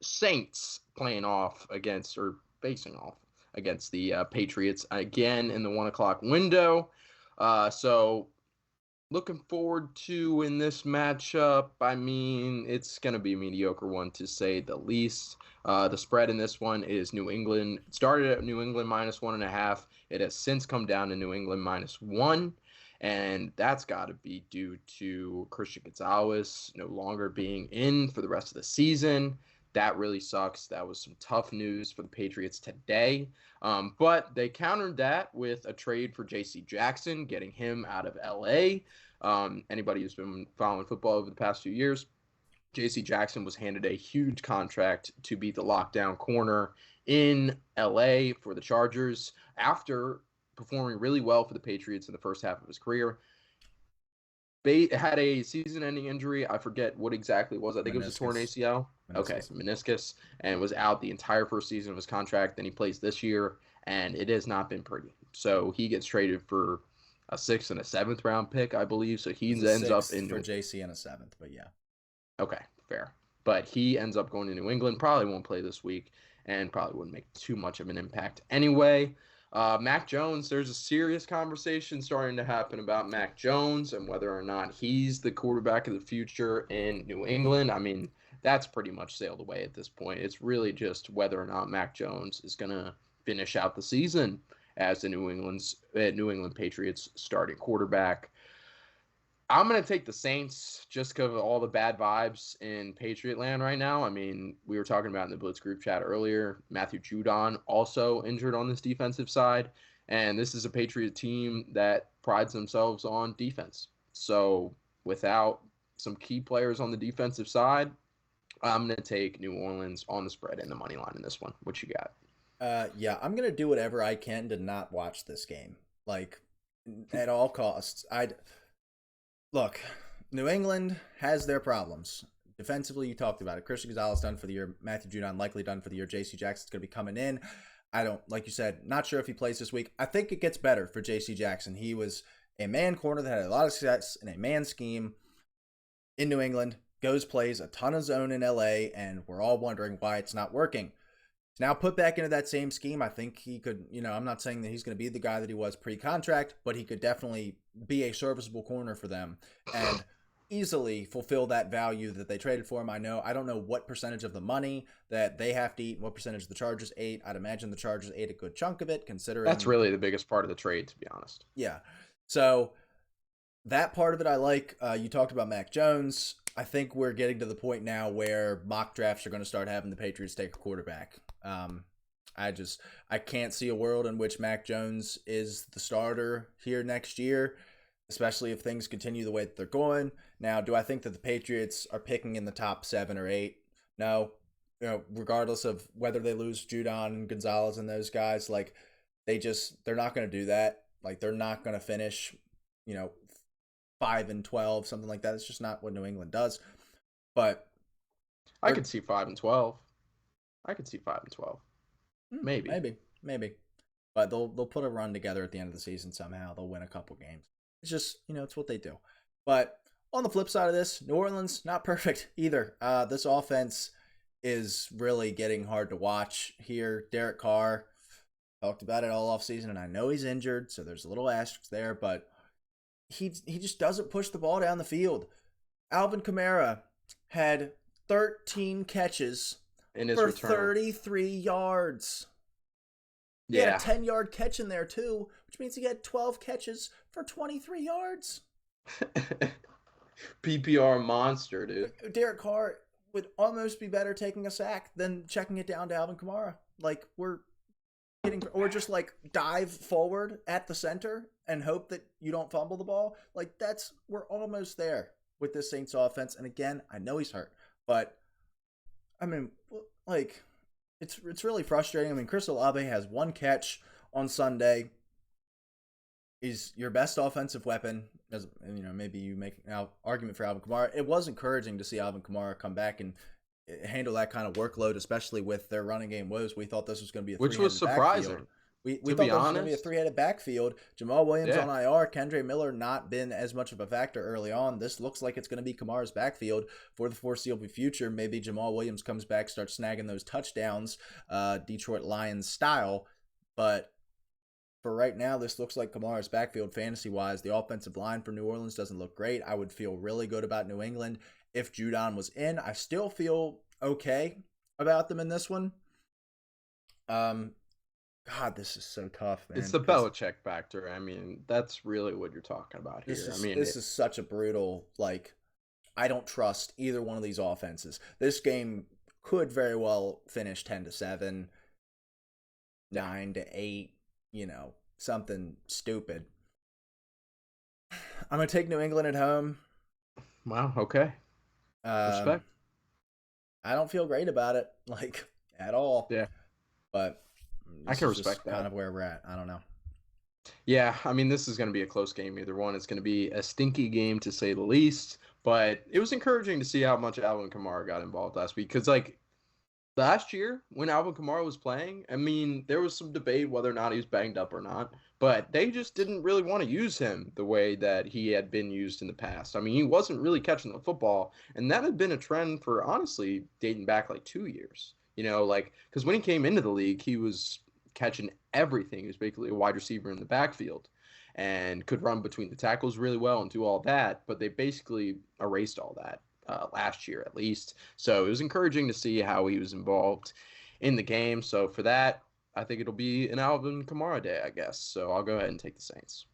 Saints facing off against the Patriots again in the 1 o'clock window. So looking forward to in this matchup. I mean, it's going to be a mediocre one to say the least. The spread in this one is New England. It started at New England -1.5. It has since come down to New England -1. And that's got to be due to Christian Gonzalez no longer being in for the rest of the season. That really sucks. That was some tough news for the Patriots today. But they countered that with a trade for J.C. Jackson, getting him out of L.A. Anybody who's been following football over the past few years, J.C. Jackson was handed a huge contract to be the lockdown corner in L.A. for the Chargers after performing really well for the Patriots in the first half of his career. Had a season-ending injury. I forget what exactly it was. I think it was a torn ACL. Okay, meniscus, and was out the entire first season of his contract. Then he plays this year, and it has not been pretty. So he gets traded for a 6th and a 7th round pick, I believe. So he ends up in for JC and a 7th, but yeah. Okay, fair. But he ends up going to New England. Probably won't play this week, and probably wouldn't make too much of an impact anyway. Mac Jones, there's a serious conversation starting to happen about Mac Jones and whether or not he's the quarterback of the future in New England. I mean, that's pretty much sailed away at this point. It's really just whether or not Mac Jones is going to finish out the season as the New England Patriots starting quarterback. I'm going to take the Saints just because of all the bad vibes in Patriot land right now. I mean, we were talking about in the Blitz group chat earlier, Matthew Judon also injured on this defensive side. And this is a Patriot team that prides themselves on defense. So without some key players on the defensive side, I'm going to take New Orleans on the spread and the money line in this one. What you got? Yeah, I'm going to do whatever I can to not watch this game. Like, at all costs. Look, New England has their problems. Defensively, you talked about it. Christian Gonzalez done for the year. Matthew Judon likely done for the year. J.C. Jackson's going to be coming in. I don't, like you said, not sure if he plays this week. I think it gets better for J.C. Jackson. He was a man corner that had a lot of success in a man scheme in New England. Plays a ton of zone in L.A., and we're all wondering why it's not working. He's now put back into that same scheme. I think he could, I'm not saying that he's going to be the guy that he was pre-contract, but he could definitely be a serviceable corner for them and easily fulfill that value that they traded for him. I don't know what percentage of the money that they have to eat, what percentage the Chargers ate. I'd imagine the Chargers ate a good chunk of it, considering that's really the biggest part of the trade, to be honest. Yeah. So that part of it I like. You talked about Mac Jones. I think we're getting to the point now where mock drafts are going to start having the Patriots take a quarterback. I can't see a world in which Mac Jones is the starter here next year, especially if things continue the way that they're going. Now, do I think that the Patriots are picking in the top 7 or 8? No. Regardless of whether they lose Judon and Gonzalez and those guys, like they're not going to do that. Like they're not going to finish, 5-12, something like that. It's just not what New England does. But I could see 5-12. I could see 5-12. Maybe. But they'll put a run together at the end of the season somehow. They'll win a couple games. It's just, it's what they do. But on the flip side of this, New Orleans, not perfect either. This offense is really getting hard to watch here. Derek Carr, talked about it all offseason, and I know he's injured, so there's a little asterisk there, but he just doesn't push the ball down the field. Alvin Kamara had 13 catches in his for return. 33 yards. He had a 10-yard catch in there too, which means he had 12 catches for 23 yards. PPR monster, dude. Derek Carr would almost be better taking a sack than checking it down to Alvin Kamara. Like or just like dive forward at the center and hope that you don't fumble the ball. Like we're almost there with this Saints offense. And again, I know he's hurt, but I mean, like it's really frustrating. I mean, Chris Olave has 1 catch on Sunday. He's your best offensive weapon. As maybe you make an argument for Alvin Kamara. It was encouraging to see Alvin Kamara come back and handle that kind of workload, especially with their running game woes. We thought this was going to be which was surprising. We To thought be there was going to be a honest, three-headed backfield. Jamal Williams yeah. on IR, Kendre Miller not been as much of a factor early on. This looks like it's going to be Kamara's backfield for the foreseeable future. Maybe Jamal Williams comes back, starts snagging those touchdowns, Detroit Lions style. But for right now, this looks like Kamara's backfield fantasy-wise. The offensive line for New Orleans doesn't look great. I would feel really good about New England if Judon was in. I still feel okay about them in this one. God, this is so tough, It's man. the Because Belichick factor. I mean, that's really what you're talking about here. I mean, this is such a brutal, like, I don't trust either one of these offenses. This game could very well finish 10-7, 9-8, something stupid. I'm gonna take New England at home. wow, okay. Um, Respect. I don't feel great about it, like, at all. Yeah, But I this can is just respect kind that. of where we're at. I don't know. Yeah, I mean, this is going to be a close game, either one. It's going to be a stinky game, to say the least. But it was encouraging to see how much Alvin Kamara got involved last week. Because, like, last year, when Alvin Kamara was playing, I mean, there was some debate whether or not he was banged up or not. But they just didn't really want to use him the way that he had been used in the past. I mean, he wasn't really catching the football. And that had been a trend for, honestly, dating back like 2 years. Like, because when he came into the league, he was catching everything. He was basically a wide receiver in the backfield and could run between the tackles really well and do all that. But they basically erased all that last year, at least. So it was encouraging to see how he was involved in the game. So for that, I think it'll be an Alvin Kamara day, I guess. So I'll go ahead and take the Saints.